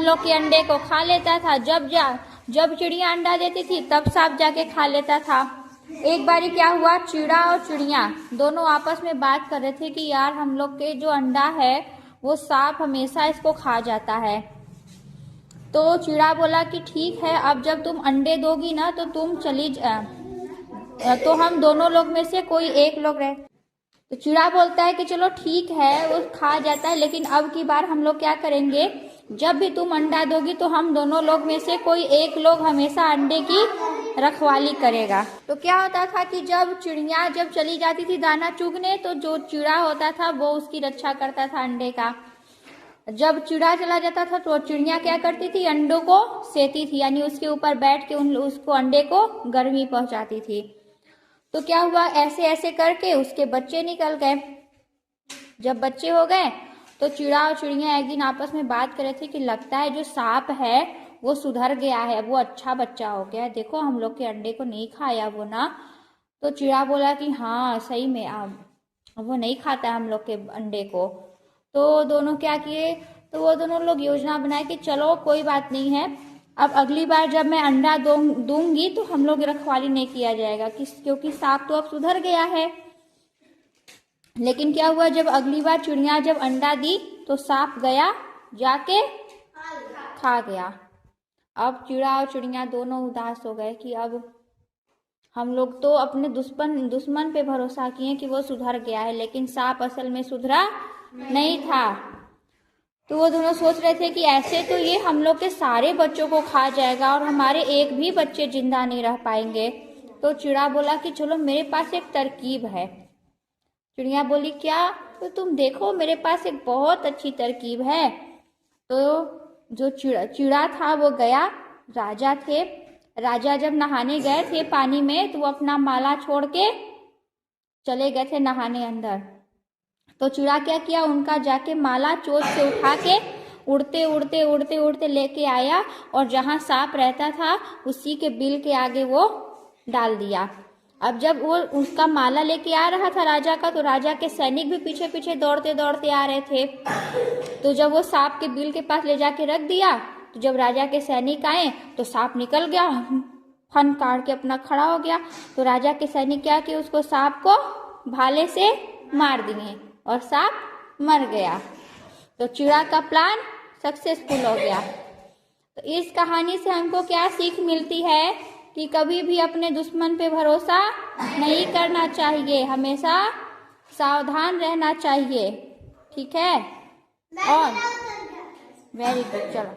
लोग के अंडे को खा लेता था। जब चिड़िया अंडा देती थी तब सांप जाके खा लेता था। एक बारी क्या हुआ, चिड़ा और चिड़िया दोनों आपस में बात कर रहे थे कि यार हम लोग के जो अंडा है वो सांप हमेशा इसको खा जाता है। तो चिड़ा बोला कि ठीक है, अब जब तुम अंडे दोगी ना तो तो हम दोनों लोग में से कोई एक लोग रहे। तो चिड़ा बोलता है कि चलो ठीक है, वो खा जाता है, लेकिन अब की बार हम लोग क्या करेंगे, जब भी तुम अंडा दोगी तो हम दोनों लोग में से कोई एक लोग हमेशा अंडे की रखवाली करेगा। तो क्या होता था कि जब चिड़िया चली जाती थी दाना चुगने तो जो चिड़ा होता था वो उसकी रक्षा करता था अंडे का। जब चिड़ा चला जाता था तो चिड़िया क्या करती थी, अंडों को सेती थी, यानी उसके ऊपर बैठ के उसको अंडे को गर्मी पहुंचाती थी। तो क्या हुआ, ऐसे ऐसे करके उसके बच्चे निकल गए। जब बच्चे हो गए तो चिड़ा और चिड़िया एक दिन आपस में बात कर रहे थे कि लगता है जो सांप है वो सुधर गया है, वो अच्छा बच्चा हो गया है, देखो हम लोग के अंडे को नहीं खाया वो ना। तो चिड़ा बोला कि हाँ सही में अब वो नहीं खाता है हम लोग के अंडे को। तो दोनों क्या किए, तो वो दोनों लोग योजना बनाए कि चलो कोई बात नहीं है, अब अगली बार जब मैं अंडा दूंगी तो हम लोग रखवाली नहीं किया जाएगा, क्योंकि सांप तो अब सुधर गया है। लेकिन क्या हुआ, जब अगली बार चिड़िया जब अंडा दी तो सांप गया जाके खा गया। अब चिड़ा और चिड़िया दोनों उदास हो गए कि अब हम लोग तो अपने दुश्मन पे भरोसा किए कि वो सुधर गया है, लेकिन सांप असल में सुधरा नहीं था। तो वो दोनों सोच रहे थे कि ऐसे तो ये हम लोग के सारे बच्चों को खा जाएगा और हमारे एक भी बच्चे जिंदा नहीं रह पाएंगे। तो चिड़ा बोला कि चलो मेरे पास एक तरकीब है। चिड़िया बोली क्या, तो तुम देखो मेरे पास एक बहुत अच्छी तरकीब है। तो जो चिड़ा था वो गया, राजा जब नहाने गए थे पानी में तो वो अपना माला छोड़ के चले गए थे नहाने अंदर। तो चिड़ा क्या किया, उनका जाके माला चोंच से उठा के उड़ते लेके आया और जहाँ सांप रहता था उसी के बिल के आगे वो डाल दिया। अब जब वो उसका माला लेके आ रहा था राजा का, तो राजा के सैनिक भी पीछे पीछे दौड़ते आ रहे थे। तो जब वो सांप के बिल के पास ले जाके रख दिया तो जब राजा के सैनिक आए तो सांप निकल गया, फन काट के अपना खड़ा हो गया। तो राजा के सैनिक क्या किए, उसको सांप को भाले से मार दिए और सांप मर गया। तो चिड़ा का प्लान सक्सेसफुल हो गया। तो इस कहानी से हमको क्या सीख मिलती है कि कभी भी अपने दुश्मन पे भरोसा नहीं करना चाहिए, हमेशा सावधान रहना चाहिए। ठीक है, और वेरी गुड, चलो।